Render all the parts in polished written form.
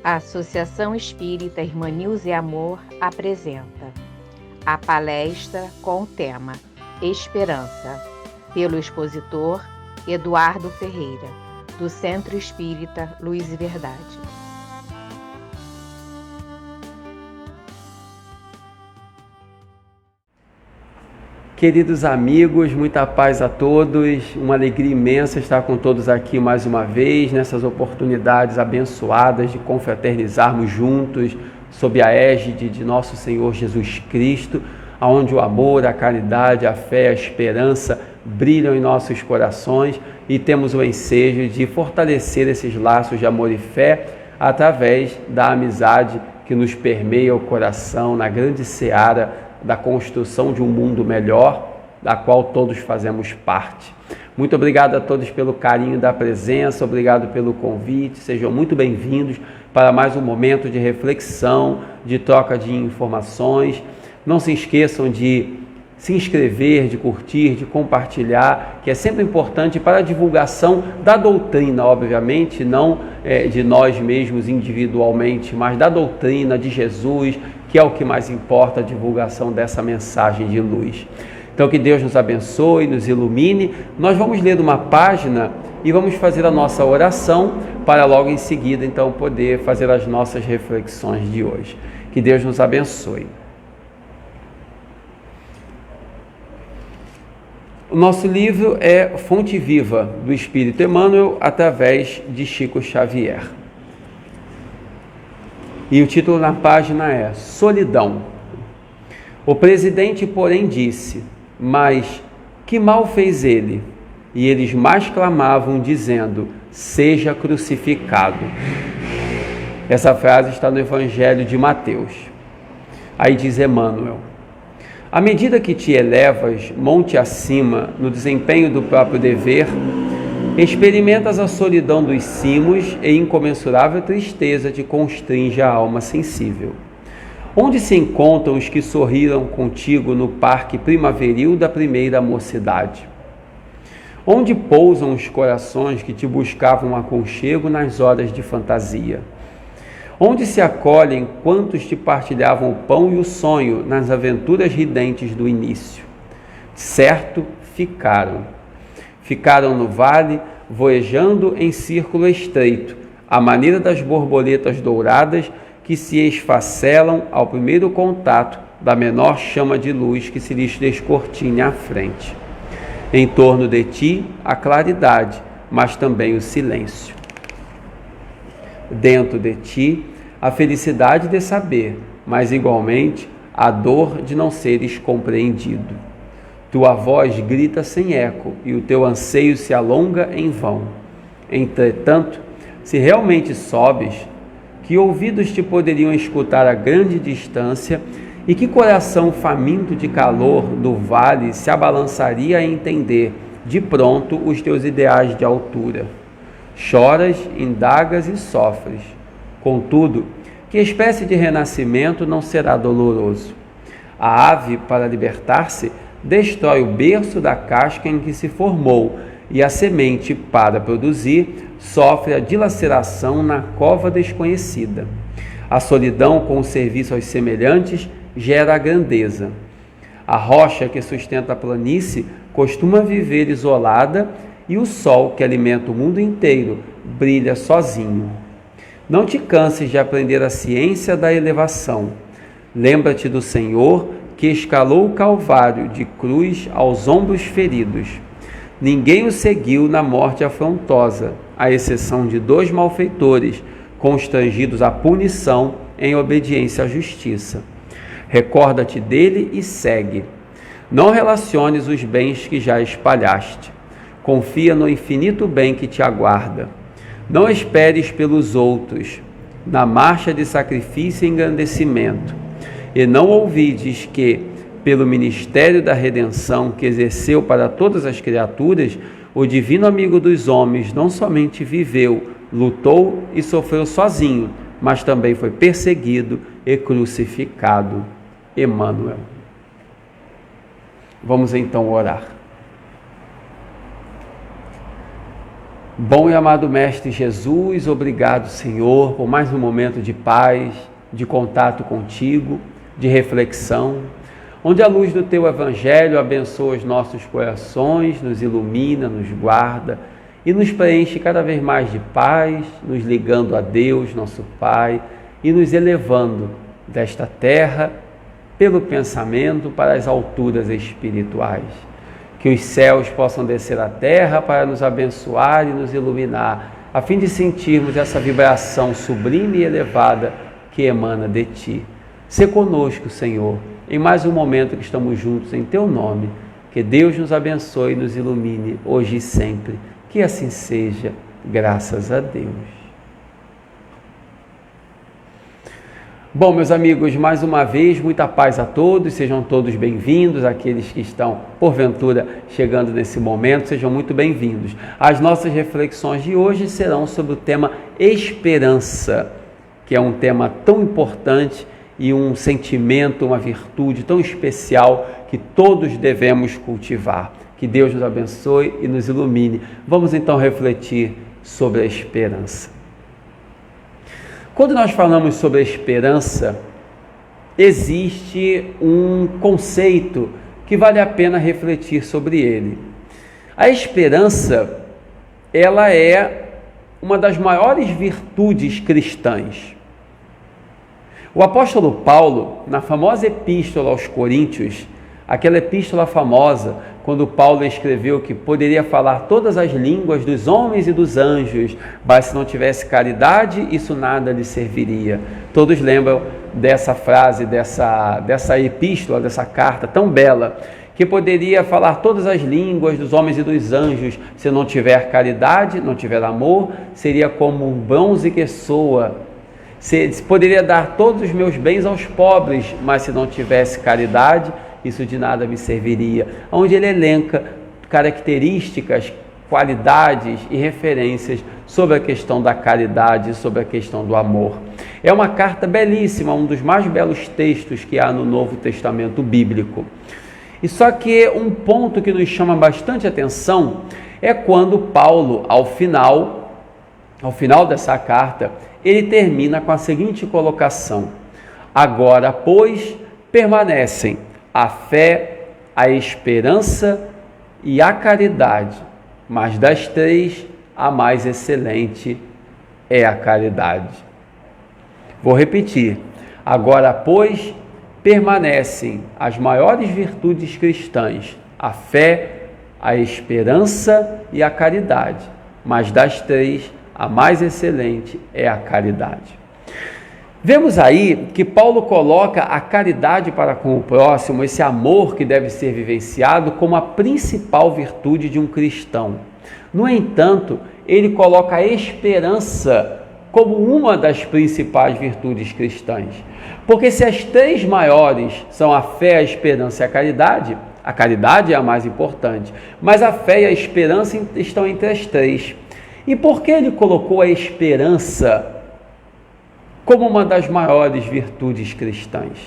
A Associação Espírita Irmã Nilza e Amor apresenta a palestra com o tema Esperança, pelo expositor Eduardo Ferreira, do Centro Espírita Luz e Verdade. Queridos amigos, muita paz a todos, uma alegria imensa estar com todos aqui mais uma vez, nessas oportunidades abençoadas de confraternizarmos juntos, sob a égide de nosso Senhor Jesus Cristo, onde o amor, a caridade, a fé, a esperança brilham em nossos corações e temos o ensejo de fortalecer esses laços de amor e fé através da amizade que nos permeia o coração na grande seara da construção de um mundo melhor, da qual todos fazemos parte. Muito obrigado a todos pelo carinho da presença, obrigado pelo convite, sejam muito bem-vindos para mais um momento de reflexão, de troca de informações. Não se esqueçam de se inscrever, de curtir, de compartilhar, que é sempre importante para a divulgação da doutrina, obviamente, não de nós mesmos individualmente, mas da doutrina de Jesus, que é o que mais importa, a divulgação dessa mensagem de luz. Então, que Deus nos abençoe, nos ilumine. Nós vamos ler uma página e vamos fazer a nossa oração para logo em seguida, então, poder fazer as nossas reflexões de hoje. Que Deus nos abençoe. O nosso livro é Fonte Viva do Espírito Emmanuel, através de Chico Xavier. E o título na página é Solidão. O presidente, porém, disse: mas que mal fez ele? E eles mais clamavam, dizendo: seja crucificado. Essa frase está no Evangelho de Mateus. Aí diz Emmanuel: à medida que te elevas monte acima no desempenho do próprio dever, experimentas a solidão dos cimos e incomensurável tristeza te constringe a alma sensível. Onde se encontram os que sorriram contigo no parque primaveril da primeira mocidade? Onde pousam os corações que te buscavam aconchego nas horas de fantasia? Onde se acolhem quantos te partilhavam o pão e o sonho nas aventuras ridentes do início? Certo, ficaram no vale, voejando em círculo estreito, à maneira das borboletas douradas que se esfacelam ao primeiro contato da menor chama de luz que se lhes descortina à frente. Em torno de ti, a claridade, mas também o silêncio. Dentro de ti, a felicidade de saber, mas igualmente a dor de não seres compreendido. Tua voz grita sem eco e o teu anseio se alonga em vão. Entretanto, se realmente sobes, que ouvidos te poderiam escutar a grande distância e que coração faminto de calor do vale se abalançaria a entender de pronto os teus ideais de altura? Choras, indagas e sofres. Contudo, que espécie de renascimento não será doloroso? A ave, para libertar-se, destrói o berço da casca em que se formou, e a semente, para produzir, sofre a dilaceração na cova desconhecida. A solidão com o serviço aos semelhantes gera a grandeza. A rocha que sustenta a planície costuma viver isolada, e o sol que alimenta o mundo inteiro brilha sozinho. Não te canses de aprender a ciência da elevação. Lembra-te do Senhor que escalou o Calvário de cruz aos ombros feridos. Ninguém o seguiu na morte afrontosa, à exceção de 2 malfeitores, constrangidos à punição em obediência à justiça. Recorda-te dele e segue. Não relaciones os bens que já espalhaste. Confia no infinito bem que te aguarda. Não esperes pelos outros, na marcha de sacrifício e engrandecimento. E não ouvides que, pelo ministério da redenção que exerceu para todas as criaturas, o divino amigo dos homens não somente viveu, lutou e sofreu sozinho, mas também foi perseguido e crucificado. Emmanuel. Vamos então orar. Bom e amado Mestre Jesus, obrigado, Senhor, por mais um momento de paz, de contato contigo, de reflexão, onde a luz do Teu Evangelho abençoa os nossos corações, nos ilumina, nos guarda e nos preenche cada vez mais de paz, nos ligando a Deus, nosso Pai, e nos elevando desta terra pelo pensamento para as alturas espirituais. Que os céus possam descer à terra para nos abençoar e nos iluminar, a fim de sentirmos essa vibração sublime e elevada que emana de Ti. Sê conosco, Senhor, em mais um momento que estamos juntos em Teu nome. Que Deus nos abençoe e nos ilumine hoje e sempre. Que assim seja, graças a Deus. Bom, meus amigos, mais uma vez, muita paz a todos, sejam todos bem-vindos, aqueles que estão, porventura, chegando nesse momento, sejam muito bem-vindos. As nossas reflexões de hoje serão sobre o tema esperança, que é um tema tão importante e um sentimento, uma virtude tão especial que todos devemos cultivar. Que Deus nos abençoe e nos ilumine. Vamos então refletir sobre a esperança. Quando nós falamos sobre a esperança, existe um conceito que vale a pena refletir sobre ele. A esperança, ela é uma das maiores virtudes cristãs. O apóstolo Paulo, na famosa epístola aos Coríntios, aquela epístola famosa, quando Paulo escreveu que poderia falar todas as línguas dos homens e dos anjos, mas se não tivesse caridade, isso nada lhe serviria. Todos lembram dessa frase, dessa epístola, dessa carta tão bela, que poderia falar todas as línguas dos homens e dos anjos, se não tiver caridade, não tiver amor, seria como um bronze que soa. Poderia dar todos os meus bens aos pobres, mas se não tivesse caridade, isso de nada me serviria. Onde ele elenca características, qualidades e referências sobre a questão da caridade, sobre a questão do amor. É uma carta belíssima, um dos mais belos textos que há no Novo Testamento bíblico. E só que um ponto que nos chama bastante atenção é quando Paulo, ao final dessa carta, ele termina com a seguinte colocação: agora, pois, permanecem a fé, a esperança e a caridade, mas das três, a mais excelente é a caridade. Vou repetir. Agora, pois, permanecem as maiores virtudes cristãs, a fé, a esperança e a caridade, mas das três, a mais excelente é a caridade. Vemos aí que Paulo coloca a caridade para com o próximo, esse amor que deve ser vivenciado, como a principal virtude de um cristão. No entanto, ele coloca a esperança como uma das principais virtudes cristãs. Porque se as três maiores são a fé, a esperança e a caridade é a mais importante, mas a fé e a esperança estão entre as três. E por que ele colocou a esperança como uma das maiores virtudes cristãs?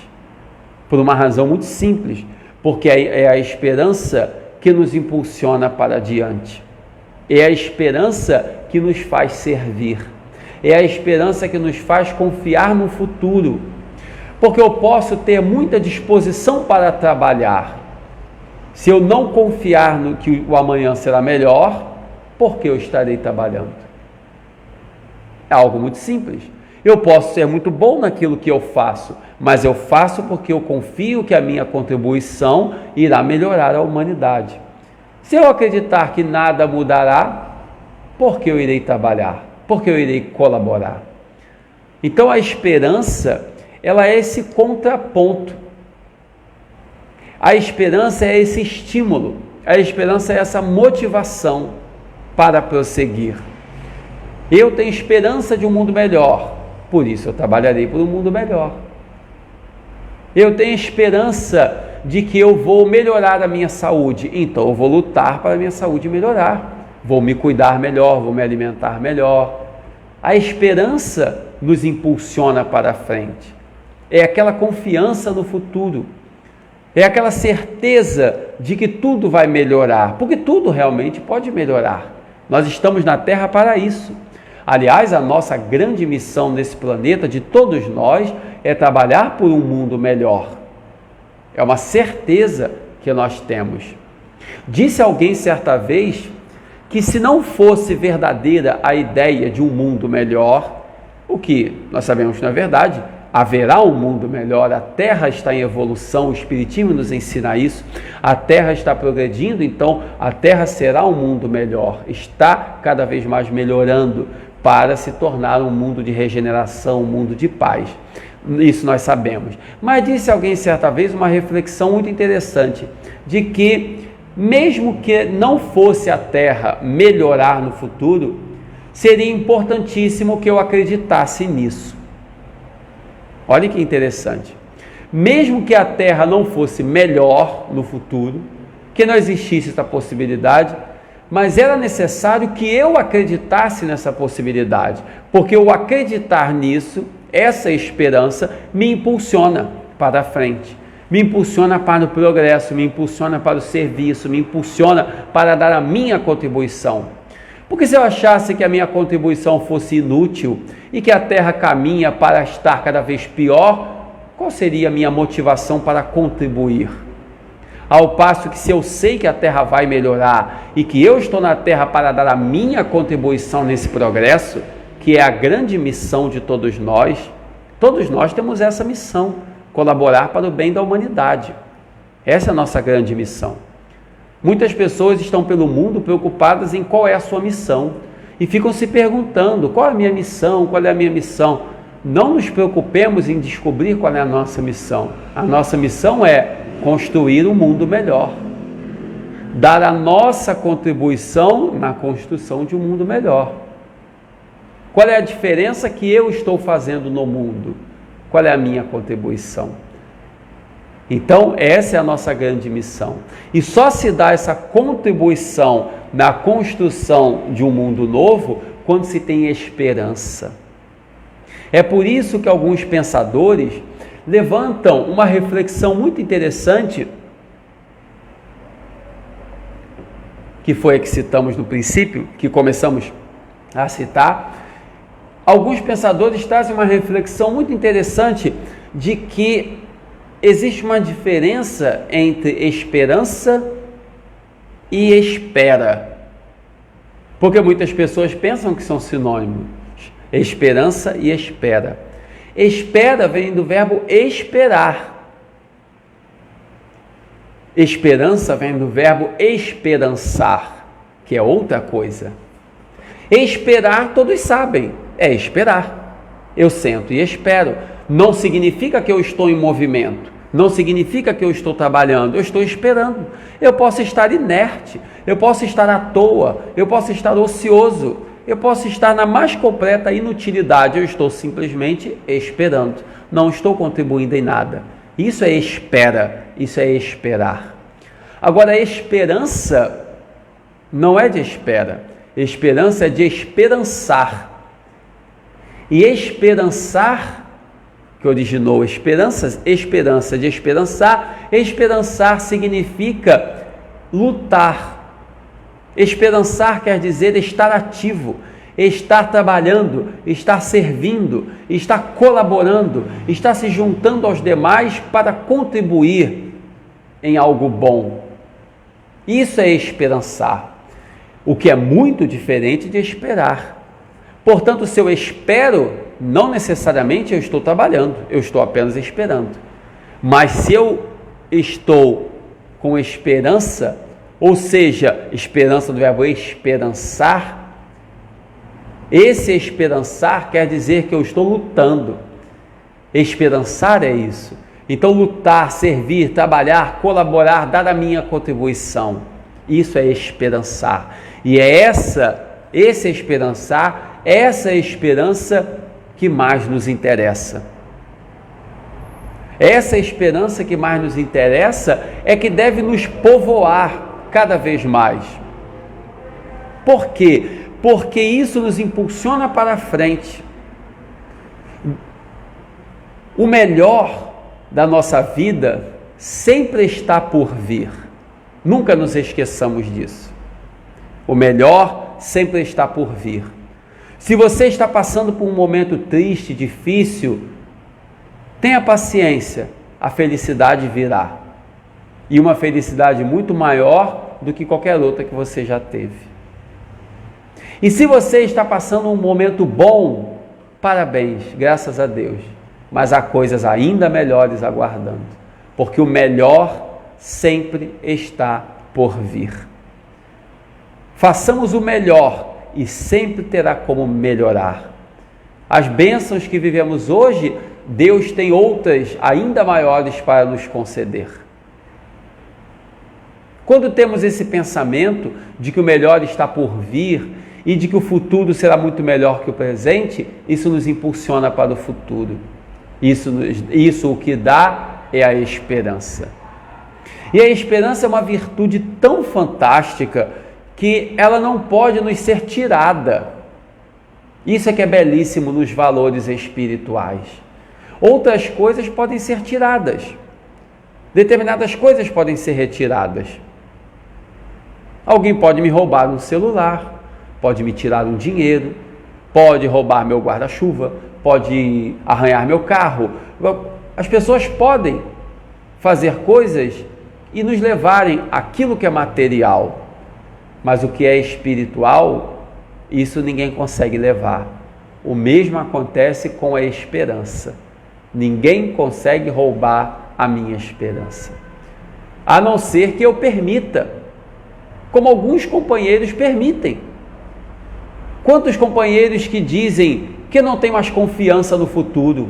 Por uma razão muito simples, porque é a esperança que nos impulsiona para adiante, é a esperança que nos faz servir, é a esperança que nos faz confiar no futuro, porque eu posso ter muita disposição para trabalhar, se eu não confiar no que o amanhã será melhor, por que eu estarei trabalhando? É algo muito simples. Eu posso ser muito bom naquilo que eu faço, mas eu faço porque eu confio que a minha contribuição irá melhorar a humanidade. Se eu acreditar que nada mudará, por que eu irei trabalhar? Por que eu irei colaborar? Então a esperança, ela é esse contraponto. A esperança é esse estímulo, a esperança é essa motivação para prosseguir. Eu tenho esperança de um mundo melhor, por isso eu trabalharei por um mundo melhor. Eu tenho esperança de que eu vou melhorar a minha saúde, então eu vou lutar para a minha saúde melhorar. Vou me cuidar melhor, vou me alimentar melhor. A esperança nos impulsiona para a frente. É aquela confiança no futuro. É aquela certeza de que tudo vai melhorar, porque tudo realmente pode melhorar. Nós estamos na Terra para isso. Aliás, a nossa grande missão nesse planeta, de todos nós, é trabalhar por um mundo melhor. É uma certeza que nós temos. Disse alguém certa vez que se não fosse verdadeira a ideia de um mundo melhor, o que nós sabemos que não é verdade, haverá um mundo melhor, a Terra está em evolução, o Espiritismo nos ensina isso, a Terra está progredindo, então a Terra será um mundo melhor, está cada vez mais melhorando para se tornar um mundo de regeneração, um mundo de paz. Isso nós sabemos. Mas disse alguém certa vez uma reflexão muito interessante, de que mesmo que não fosse a Terra melhorar no futuro, seria importantíssimo que eu acreditasse nisso. Olha que interessante. Mesmo que a Terra não fosse melhor no futuro, que não existisse essa possibilidade, mas era necessário que eu acreditasse nessa possibilidade, porque o acreditar nisso, essa esperança, me impulsiona para a frente, me impulsiona para o progresso, me impulsiona para o serviço, me impulsiona para dar a minha contribuição. Porque se eu achasse que a minha contribuição fosse inútil e que a Terra caminha para estar cada vez pior, qual seria a minha motivação para contribuir? Ao passo que se eu sei que a Terra vai melhorar e que eu estou na Terra para dar a minha contribuição nesse progresso, que é a grande missão de todos nós temos essa missão, colaborar para o bem da humanidade. Essa é a nossa grande missão. Muitas pessoas estão pelo mundo preocupadas em qual é a sua missão e ficam se perguntando: qual é a minha missão? Qual é a minha missão? Não nos preocupemos em descobrir qual é a nossa missão. A nossa missão é construir um mundo melhor, dar a nossa contribuição na construção de um mundo melhor. Qual é a diferença que eu estou fazendo no mundo? Qual é a minha contribuição? Então, essa é a nossa grande missão. E só se dá essa contribuição na construção de um mundo novo quando se tem esperança. É por isso que alguns pensadores levantam uma reflexão muito interessante, que foi a que citamos no princípio, que começamos a citar. Alguns pensadores trazem uma reflexão muito interessante de que existe uma diferença entre esperança e espera. Porque muitas pessoas pensam que são sinônimos, esperança e espera. Espera vem do verbo esperar. Esperança vem do verbo esperançar, que é outra coisa. Esperar, todos sabem, é esperar. Eu sento e espero. Não significa que eu estou em movimento, não significa que eu estou trabalhando, eu estou esperando. Eu posso estar inerte, eu posso estar à toa, eu posso estar ocioso, eu posso estar na mais completa inutilidade, eu estou simplesmente esperando, não estou contribuindo em nada. Isso é espera, isso é esperar. Agora, a esperança não é de espera, esperança é de esperançar. E esperançar, que originou esperança de esperançar, esperançar significa lutar. Esperançar quer dizer estar ativo, estar trabalhando, estar servindo, estar colaborando, estar se juntando aos demais para contribuir em algo bom. Isso é esperançar, o que é muito diferente de esperar. Portanto, se eu espero, não necessariamente eu estou trabalhando, eu estou apenas esperando. Mas se eu estou com esperança, ou seja, esperança do verbo esperançar, esse esperançar quer dizer que eu estou lutando. Esperançar é isso. Então, lutar, servir, trabalhar, colaborar, dar a minha contribuição, isso é esperançar. E é esse esperançar, essa esperança que mais nos interessa. Essa esperança que mais nos interessa é que deve nos povoar cada vez mais. Por quê? Porque isso nos impulsiona para a frente. O melhor da nossa vida sempre está por vir. Nunca nos esqueçamos disso. O melhor sempre está por vir. Se você está passando por um momento triste, difícil, tenha paciência, a felicidade virá. E uma felicidade muito maior do que qualquer outra que você já teve. E se você está passando um momento bom, parabéns, graças a Deus. Mas há coisas ainda melhores aguardando, porque o melhor sempre está por vir. Façamos o melhor e sempre terá como melhorar. As bênçãos que vivemos hoje, Deus tem outras ainda maiores para nos conceder. Quando temos esse pensamento de que o melhor está por vir e de que o futuro será muito melhor que o presente, isso nos impulsiona para o futuro. Isso o que dá é a esperança. E a esperança é uma virtude tão fantástica que ela não pode nos ser tirada. Isso é que é belíssimo nos valores espirituais. Outras coisas podem ser tiradas. Determinadas coisas podem ser retiradas. Alguém pode me roubar um celular, pode me tirar um dinheiro, pode roubar meu guarda-chuva, pode arranhar meu carro. As pessoas podem fazer coisas e nos levarem àquilo que é material, mas o que é espiritual, isso ninguém consegue levar. O mesmo acontece com a esperança. Ninguém consegue roubar a minha esperança, a não ser que eu permita, como alguns companheiros permitem. Quantos companheiros que dizem que não tem mais confiança no futuro,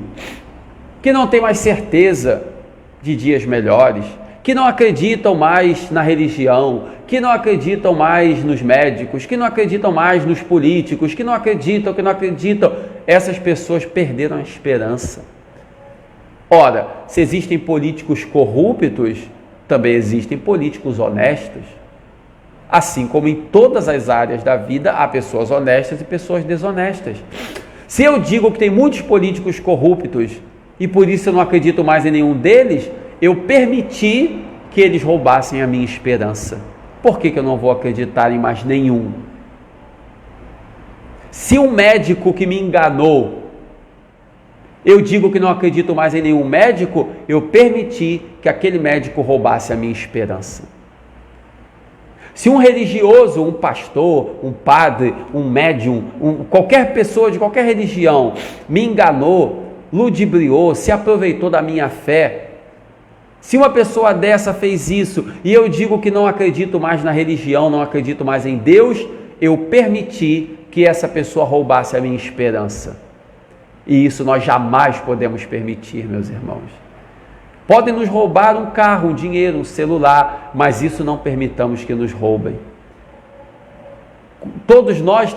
que não tem mais certeza de dias melhores, que não acreditam mais na religião, que não acreditam mais nos médicos, que não acreditam mais nos políticos, que não acreditam. Essas pessoas perderam a esperança. Ora, se existem políticos corruptos, também existem políticos honestos. Assim como em todas as áreas da vida, há pessoas honestas e pessoas desonestas. Se eu digo que tem muitos políticos corruptos e por isso eu não acredito mais em nenhum deles, eu permiti que eles roubassem a minha esperança. Por que eu não vou acreditar em mais nenhum? Se um médico que me enganou, eu digo que não acredito mais em nenhum médico, eu permiti que aquele médico roubasse a minha esperança. Se um religioso, um pastor, um padre, um médium, qualquer pessoa de qualquer religião me enganou, ludibriou, se aproveitou da minha fé, se uma pessoa dessa fez isso e eu digo que não acredito mais na religião, não acredito mais em Deus, eu permiti que essa pessoa roubasse a minha esperança. E isso nós jamais podemos permitir, meus irmãos. Podem nos roubar um carro, um dinheiro, um celular, mas isso não permitamos que nos roubem. Todos nós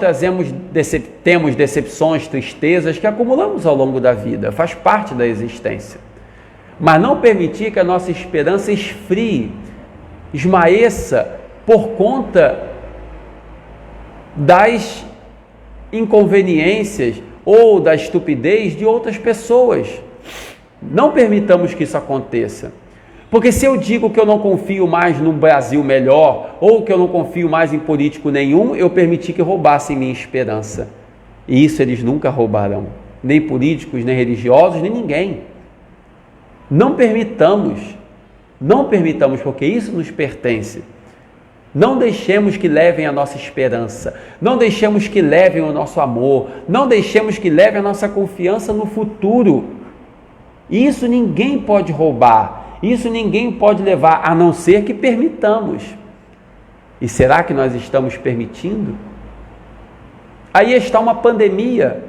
temos decepções, tristezas que acumulamos ao longo da vida, faz parte da existência. Mas não permitir que a nossa esperança esfrie, esmaeça por conta das inconveniências ou da estupidez de outras pessoas. Não permitamos que isso aconteça. Porque se eu digo que eu não confio mais num Brasil melhor, ou que eu não confio mais em político nenhum, eu permiti que roubassem minha esperança. E isso eles nunca roubarão. Nem políticos, nem religiosos, nem ninguém. Não permitamos, porque isso nos pertence. Não deixemos que levem a nossa esperança, não deixemos que levem o nosso amor, não deixemos que levem a nossa confiança no futuro. Isso ninguém pode roubar, isso ninguém pode levar, a não ser que permitamos. E será que nós estamos permitindo? Aí está uma pandemia.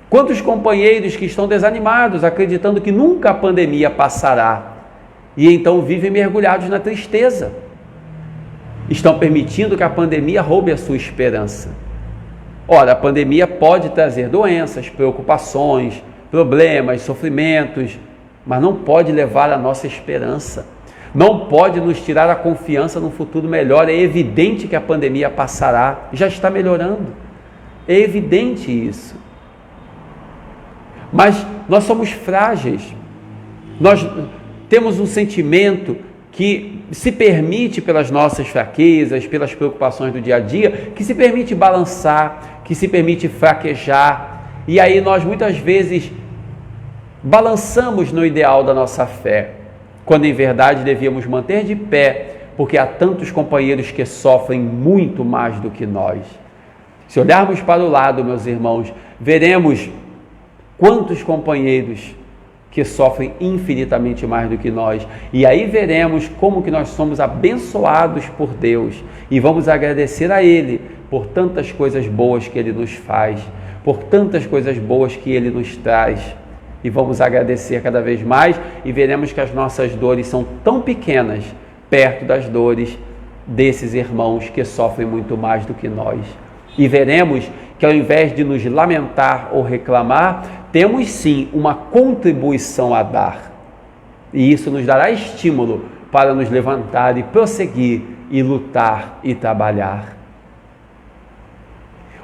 Quantos companheiros que estão desanimados, acreditando que nunca a pandemia passará, e então vivem mergulhados na tristeza. Estão permitindo que a pandemia roube a sua esperança. Ora, a pandemia pode trazer doenças, preocupações, problemas, sofrimentos, mas não pode levar a nossa esperança. Não pode nos tirar a confiança no futuro melhor. É evidente que a pandemia passará, já está melhorando. É evidente isso. Mas nós somos frágeis. Nós temos um sentimento que se permite, pelas nossas fraquezas, pelas preocupações do dia a dia, que se permite balançar, que se permite fraquejar, e aí nós muitas vezes balançamos no ideal da nossa fé, quando em verdade devíamos manter de pé, porque há tantos companheiros que sofrem muito mais do que nós. Se olharmos para o lado, meus irmãos, veremos quantos companheiros que sofrem infinitamente mais do que nós, e aí veremos como que nós somos abençoados por Deus, e vamos agradecer a Ele por tantas coisas boas que Ele nos faz, por tantas coisas boas que Ele nos traz, e vamos agradecer cada vez mais, e veremos que as nossas dores são tão pequenas, perto das dores desses irmãos que sofrem muito mais do que nós. E veremos que ao invés de nos lamentar ou reclamar, temos sim uma contribuição a dar. E isso nos dará estímulo para nos levantar e prosseguir e lutar e trabalhar.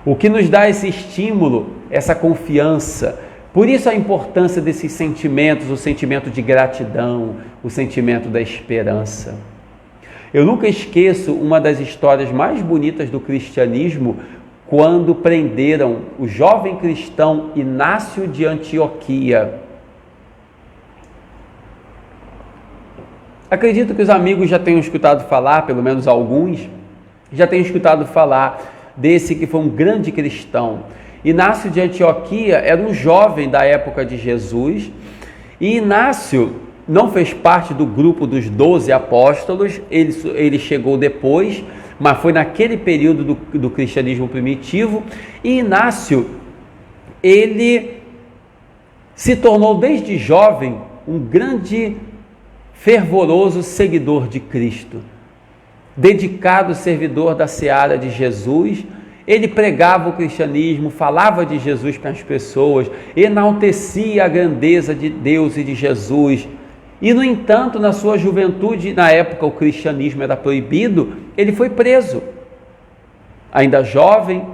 O que nos dá esse estímulo, essa confiança, por isso a importância desses sentimentos, o sentimento de gratidão, o sentimento da esperança. Eu nunca esqueço uma das histórias mais bonitas do cristianismo, quando prenderam o jovem cristão Inácio de Antioquia. Acredito que os amigos já tenham escutado falar, pelo menos alguns, já tenham escutado falar desse que foi um grande cristão. Inácio de Antioquia era um jovem da época de Jesus, e Inácio não fez parte do grupo dos 12 apóstolos, ele chegou depois, mas foi naquele período do cristianismo primitivo, e Inácio, ele se tornou desde jovem um grande, fervoroso seguidor de Cristo, dedicado servidor da seara de Jesus. Ele pregava o cristianismo, falava de Jesus para as pessoas, enaltecia a grandeza de Deus e de Jesus. E, no entanto, na sua juventude, na época o cristianismo era proibido, ele foi preso. Ainda jovem,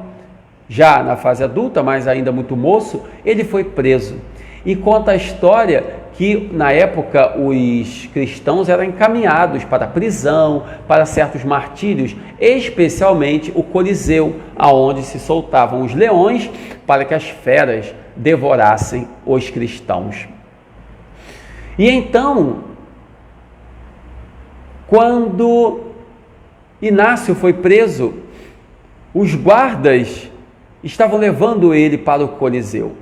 já na fase adulta, mas ainda muito moço, ele foi preso. E conta a história que, na época, os cristãos eram encaminhados para a prisão, para certos martírios, especialmente o Coliseu, aonde se soltavam os leões para que as feras devorassem os cristãos. E então, quando Inácio foi preso, os guardas estavam levando ele para o Coliseu.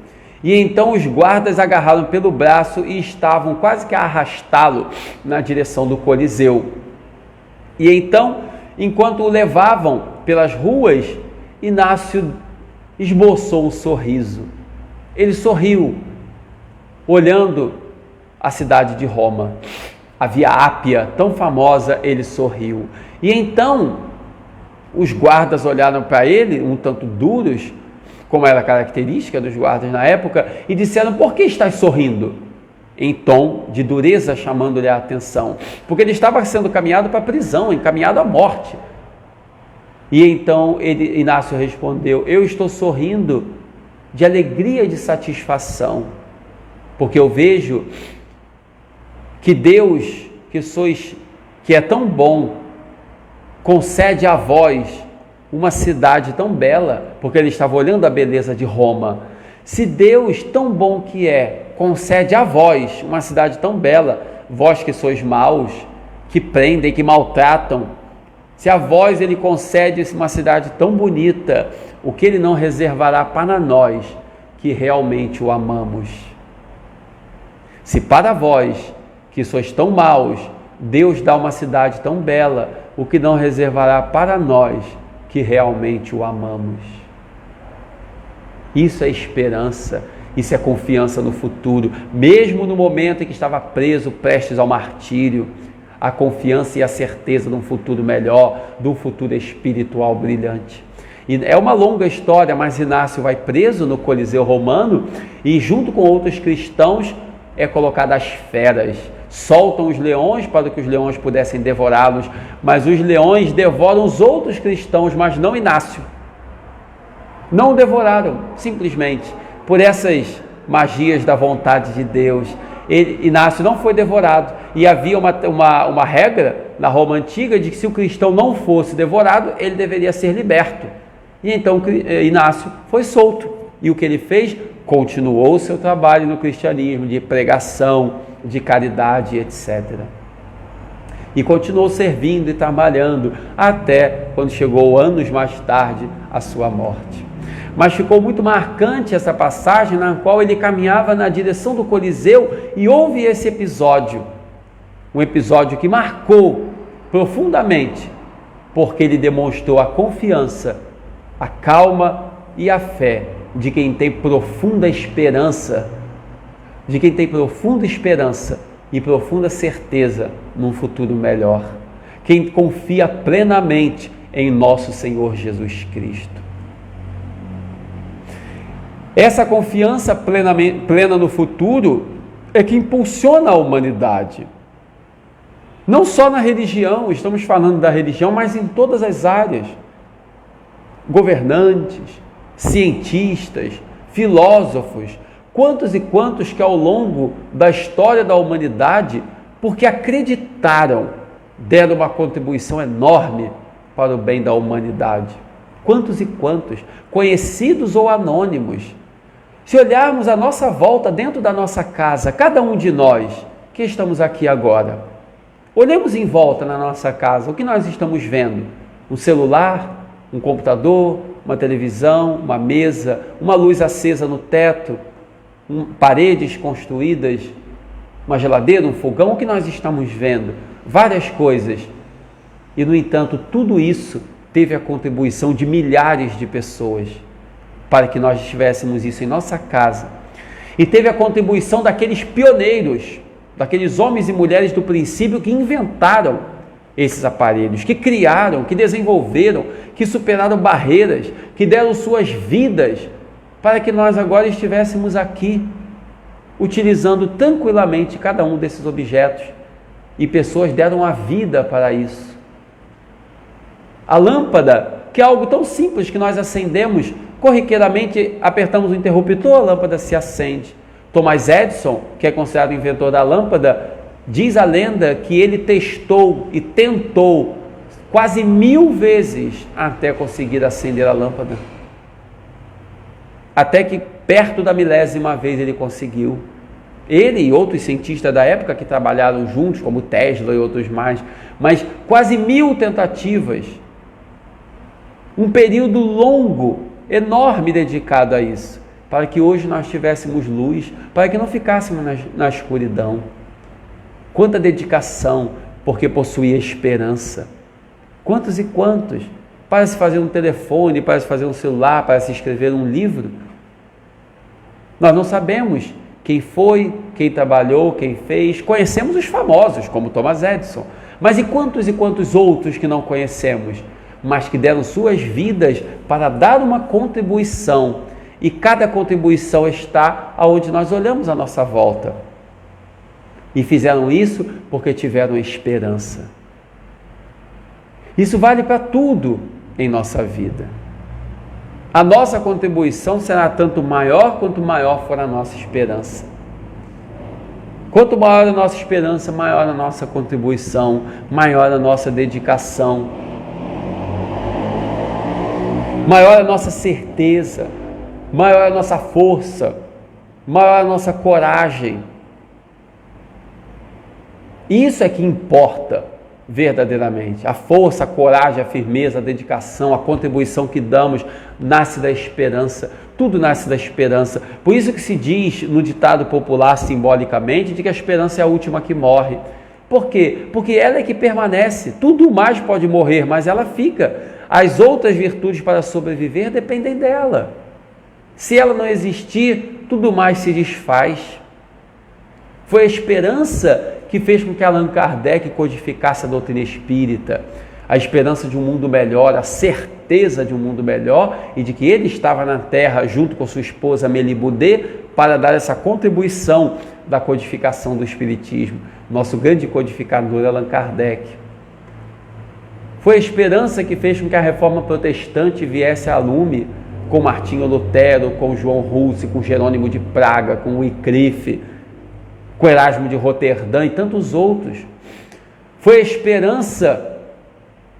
E então os guardas agarraram pelo braço e estavam quase que a arrastá-lo na direção do Coliseu. E então, enquanto o levavam pelas ruas, Inácio esboçou um sorriso. Ele sorriu, olhando a cidade de Roma, a Via Ápia, tão famosa, ele sorriu. E então, os guardas olharam para ele, um tanto duros, como era a característica dos guardas na época, e disseram: por que estás sorrindo? Em tom de dureza, chamando-lhe a atenção, porque ele estava sendo caminhado para a prisão, encaminhado à morte. E então Inácio respondeu: eu estou sorrindo de alegria e de satisfação, porque eu vejo que Deus, que é tão bom, concede a vós uma cidade tão bela, porque ele estava olhando a beleza de Roma. Se Deus, tão bom que é, concede a vós uma cidade tão bela, vós que sois maus, que prendem, que maltratam, se a vós ele concede uma cidade tão bonita, o que ele não reservará para nós, que realmente o amamos? Se para vós, que sois tão maus, Deus dá uma cidade tão bela, o que não reservará para nós, que realmente o amamos? Isso é esperança, isso é confiança no futuro, mesmo no momento em que estava preso, prestes ao martírio, a confiança e a certeza de um futuro melhor, de um futuro espiritual brilhante. E é uma longa história, mas Inácio vai preso no Coliseu Romano e, junto com outros cristãos, é colocado às feras. Soltam os leões para que os leões pudessem devorá-los, mas os leões devoram os outros cristãos, mas não Inácio. Não o devoraram, simplesmente, por essas magias da vontade de Deus. Inácio não foi devorado, E havia uma regra na Roma Antiga de que se o cristão não fosse devorado, ele deveria ser liberto. E então Inácio foi solto. E o que ele fez? Continuou o seu trabalho no cristianismo, de pregação, de caridade, etc. E continuou servindo e trabalhando até quando chegou anos mais tarde a sua morte. Mas ficou muito marcante essa passagem na qual ele caminhava na direção do Coliseu e houve esse episódio, um episódio que marcou profundamente, porque ele demonstrou a confiança, a calma e a fé de quem tem profunda esperança, e profunda certeza num futuro melhor, quem confia plenamente em nosso Senhor Jesus Cristo. Essa confiança plena no futuro é que impulsiona a humanidade. Não só na religião, estamos falando da religião, mas em todas as áreas. Governantes, cientistas, filósofos, quantos e quantos que ao longo da história da humanidade, porque acreditaram, deram uma contribuição enorme para o bem da humanidade. Quantos e quantos, conhecidos ou anônimos. Se olharmos a nossa volta dentro da nossa casa, cada um de nós que estamos aqui agora, olhemos em volta na nossa casa, o que nós estamos vendo? Um celular, um computador, uma televisão, uma mesa, uma luz acesa no teto, paredes construídas, uma geladeira, um fogão, o que nós estamos vendo? Várias coisas. E, no entanto, tudo isso teve a contribuição de milhares de pessoas para que nós tivéssemos isso em nossa casa. E teve a contribuição daqueles pioneiros, daqueles homens e mulheres do princípio que inventaram esses aparelhos, que criaram, que desenvolveram, que superaram barreiras, que deram suas vidas para que nós agora estivéssemos aqui, utilizando tranquilamente cada um desses objetos. E pessoas deram a vida para isso. A lâmpada, que é algo tão simples que nós acendemos, corriqueiramente apertamos o interruptor, a lâmpada se acende. Thomas Edison, que é considerado o inventor da lâmpada, diz a lenda que ele testou e tentou quase 1000 vezes até conseguir acender a lâmpada. Até que perto da 1000ª vez ele conseguiu. Ele e outros cientistas da época que trabalharam juntos, como Tesla e outros mais, mas quase 1000 tentativas. Um período longo, enorme dedicado a isso, para que hoje nós tivéssemos luz, para que não ficássemos na escuridão. Quanta dedicação, porque possuía esperança. Quantos e quantos, para se fazer um telefone, para se fazer um celular, para se escrever um livro. Nós não sabemos quem foi, quem trabalhou, quem fez. Conhecemos os famosos, como Thomas Edison, mas e quantos outros que não conhecemos, mas que deram suas vidas para dar uma contribuição, e cada contribuição está aonde nós olhamos à nossa volta. E fizeram isso porque tiveram esperança. Isso vale para tudo em nossa vida. A nossa contribuição será tanto maior quanto maior for a nossa esperança. Quanto maior a nossa esperança, maior a nossa contribuição, maior a nossa dedicação, maior a nossa certeza, maior a nossa força, maior a nossa coragem. Isso é que importa verdadeiramente. A força, a coragem, a firmeza, a dedicação, a contribuição que damos nasce da esperança. Tudo nasce da esperança. Por isso que se diz no ditado popular, simbolicamente, de que a esperança é a última que morre. Por quê? Porque ela é que permanece. Tudo mais pode morrer, mas ela fica. As outras virtudes para sobreviver dependem dela. Se ela não existir, tudo mais se desfaz. Foi a esperança que fez com que Allan Kardec codificasse a doutrina espírita. A esperança de um mundo melhor, a certeza de um mundo melhor e de que ele estava na Terra junto com sua esposa Amélie Boudet para dar essa contribuição da codificação do Espiritismo. Nosso grande codificador Allan Kardec. Foi a esperança que fez com que a reforma protestante viesse a lume com Martinho Lutero, com João Hus, com Jerônimo de Praga, com Wycliffe, com Erasmo de Roterdã e tantos outros. Foi a esperança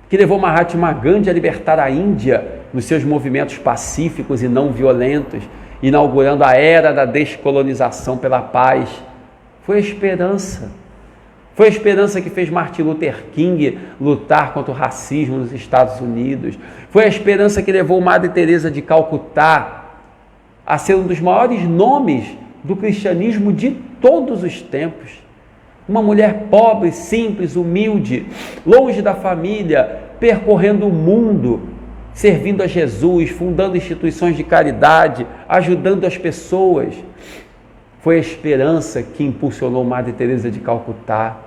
que levou Mahatma Gandhi a libertar a Índia nos seus movimentos pacíficos e não violentos, inaugurando a era da descolonização pela paz. Foi a esperança. Foi a esperança que fez Martin Luther King lutar contra o racismo nos Estados Unidos. Foi a esperança que levou Madre Teresa de Calcutá a ser um dos maiores nomes do cristianismo de todos os tempos. Uma mulher pobre, simples, humilde, longe da família, percorrendo o mundo, servindo a Jesus, fundando instituições de caridade, ajudando as pessoas. Foi a esperança que impulsionou Madre Teresa de Calcutá.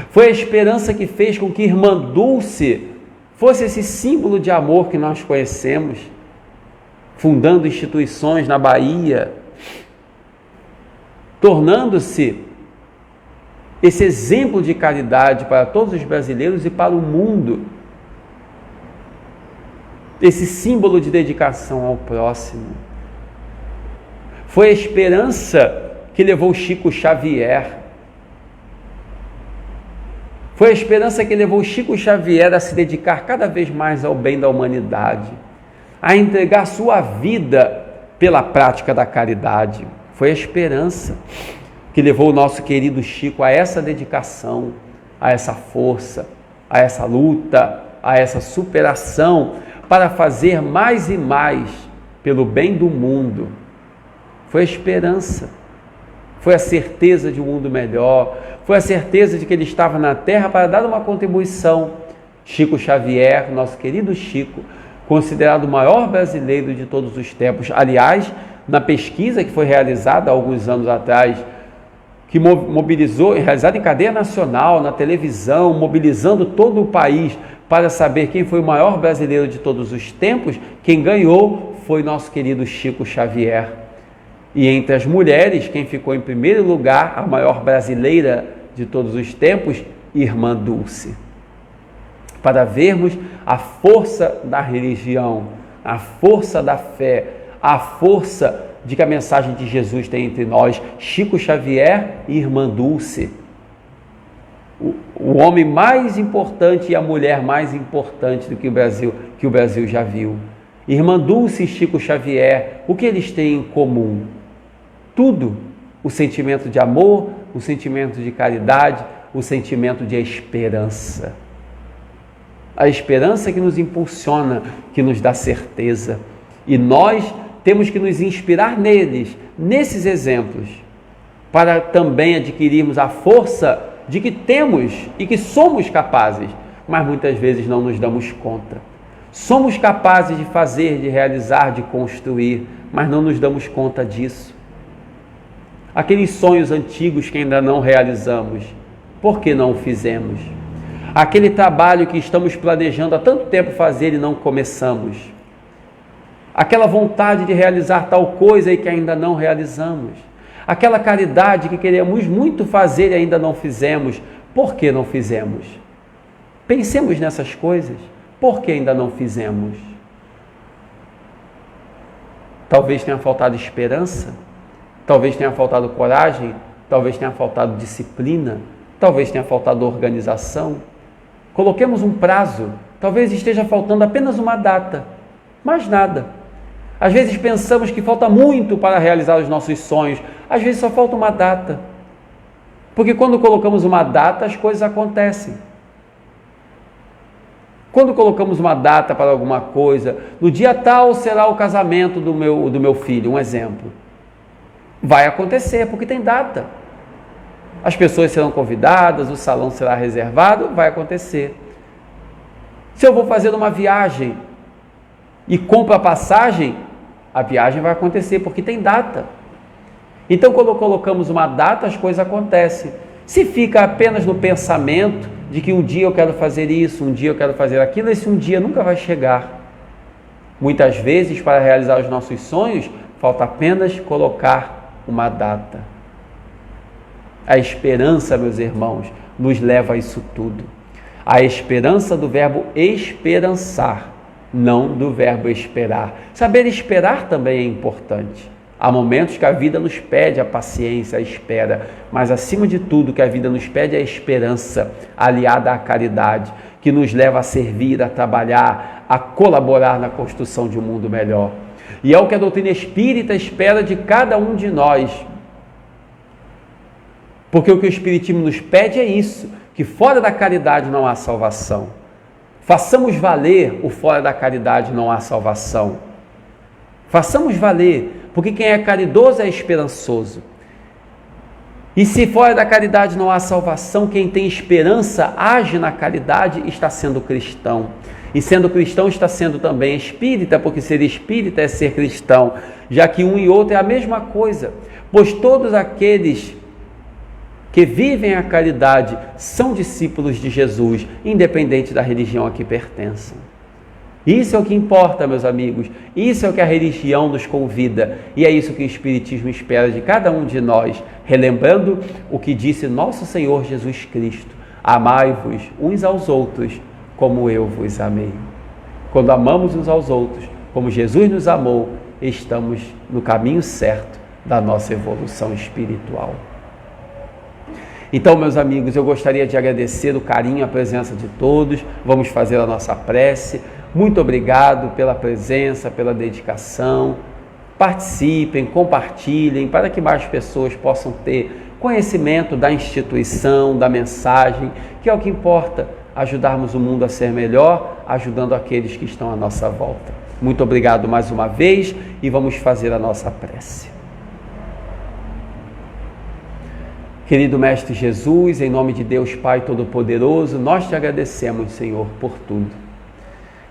Foi a esperança que fez com que Irmã Dulce fosse esse símbolo de amor que nós conhecemos, fundando instituições na Bahia, tornando-se esse exemplo de caridade para todos os brasileiros e para o mundo, esse símbolo de dedicação ao próximo. Foi a esperança que levou Chico Xavier. Foi a esperança que levou Chico Xavier a se dedicar cada vez mais ao bem da humanidade, a entregar sua vida pela prática da caridade. Foi a esperança que levou o nosso querido Chico a essa dedicação, a essa força, a essa luta, a essa superação para fazer mais e mais pelo bem do mundo. Foi a esperança, foi a certeza de um mundo melhor, foi a certeza de que ele estava na Terra para dar uma contribuição. Chico Xavier, nosso querido Chico, considerado o maior brasileiro de todos os tempos. Aliás, na pesquisa que foi realizada há alguns anos atrás, que mobilizou, realizada em cadeia nacional, na televisão, mobilizando todo o país para saber quem foi o maior brasileiro de todos os tempos, quem ganhou foi nosso querido Chico Xavier. E entre as mulheres, quem ficou em primeiro lugar, a maior brasileira de todos os tempos, Irmã Dulce. Para vermos a força da religião, a força da fé, a força de que a mensagem de Jesus tem entre nós, Chico Xavier e Irmã Dulce. O homem mais importante e a mulher mais importante do que o Brasil já viu. Irmã Dulce e Chico Xavier, o que eles têm em comum? Tudo. O sentimento de amor, o sentimento de caridade, o sentimento de esperança. A esperança que nos impulsiona, que nos dá certeza. E nós temos que nos inspirar neles, nesses exemplos, para também adquirirmos a força de que temos e que somos capazes, mas muitas vezes não nos damos conta. Somos capazes de fazer, de realizar, de construir, mas não nos damos conta disso. Aqueles sonhos antigos que ainda não realizamos, por que não o fizemos? Aquele trabalho que estamos planejando há tanto tempo fazer e não começamos. Aquela vontade de realizar tal coisa e que ainda não realizamos. Aquela caridade que queremos muito fazer e ainda não fizemos. Por que não fizemos? Pensemos nessas coisas. Por que ainda não fizemos? Talvez tenha faltado esperança, talvez tenha faltado coragem, talvez tenha faltado disciplina, talvez tenha faltado organização. Coloquemos um prazo, talvez esteja faltando apenas uma data, mais nada. Às vezes pensamos que falta muito para realizar os nossos sonhos, às vezes só falta uma data. Porque quando colocamos uma data, as coisas acontecem. Quando colocamos uma data para alguma coisa, no dia tal será o casamento do meu filho, um exemplo. Vai acontecer, porque tem data. As pessoas serão convidadas, o salão será reservado, vai acontecer. Se eu vou fazer uma viagem e compro a passagem, a viagem vai acontecer, porque tem data. Então, quando colocamos uma data, as coisas acontecem. Se fica apenas no pensamento de que um dia eu quero fazer isso, um dia eu quero fazer aquilo, esse um dia nunca vai chegar. Muitas vezes, para realizar os nossos sonhos, falta apenas colocar uma data. A esperança, meus irmãos, nos leva a isso tudo. A esperança do verbo esperançar, não do verbo esperar. Saber esperar também é importante. Há momentos que a vida nos pede a paciência, a espera, mas acima de tudo que a vida nos pede é a esperança, aliada à caridade, que nos leva a servir, a trabalhar, a colaborar na construção de um mundo melhor. E é o que a doutrina espírita espera de cada um de nós. Porque o que o Espiritismo nos pede é isso, que fora da caridade não há salvação. Façamos valer o fora da caridade não há salvação. Façamos valer, porque quem é caridoso é esperançoso. E se fora da caridade não há salvação, quem tem esperança age na caridade e está sendo cristão. E sendo cristão está sendo também espírita, porque ser espírita é ser cristão, já que um e outro é a mesma coisa. Pois todos aqueles que vivem a caridade são discípulos de Jesus, independente da religião a que pertençam. Isso é o que importa, meus amigos. Isso é o que a religião nos convida. E é isso que o Espiritismo espera de cada um de nós, relembrando o que disse nosso Senhor Jesus Cristo: amai-vos uns aos outros, como eu vos amei. Quando amamos uns aos outros, como Jesus nos amou, estamos no caminho certo da nossa evolução espiritual. Então, meus amigos, eu gostaria de agradecer o carinho, a presença de todos. Vamos fazer a nossa prece. Muito obrigado pela presença, pela dedicação. Participem, compartilhem, para que mais pessoas possam ter conhecimento da instituição, da mensagem, que é o que importa, ajudarmos o mundo a ser melhor, ajudando aqueles que estão à nossa volta. Muito obrigado mais uma vez e vamos fazer a nossa prece. Querido Mestre Jesus, em nome de Deus Pai Todo-Poderoso, nós te agradecemos, Senhor, por tudo.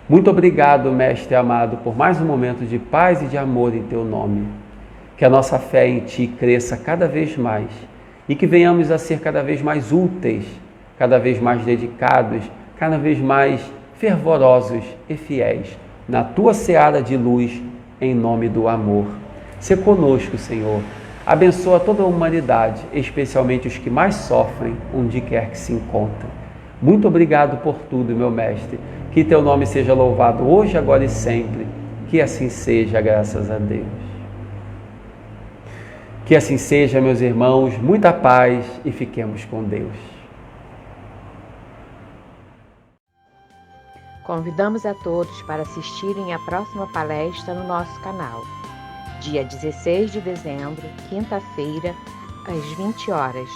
Muito obrigado, Mestre amado, por mais um momento de paz e de amor em Teu nome. Que a nossa fé em Ti cresça cada vez mais e que venhamos a ser cada vez mais úteis, cada vez mais dedicados, cada vez mais fervorosos e fiéis na Tua seara de luz, em nome do amor. Se conosco, Senhor. Abençoa toda a humanidade, especialmente os que mais sofrem, onde quer que se encontrem. Muito obrigado por tudo, meu Mestre. Que Teu nome seja louvado hoje, agora e sempre. Que assim seja, graças a Deus. Que assim seja, meus irmãos. Muita paz e fiquemos com Deus. Convidamos a todos para assistirem à próxima palestra no nosso canal. Dia 16 de dezembro, quinta-feira, às 20 horas,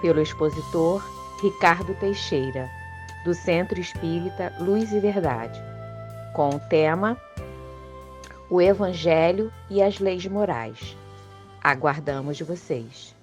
pelo expositor Ricardo Teixeira, do Centro Espírita Luz e Verdade, com o tema O Evangelho e as Leis Morais. Aguardamos vocês!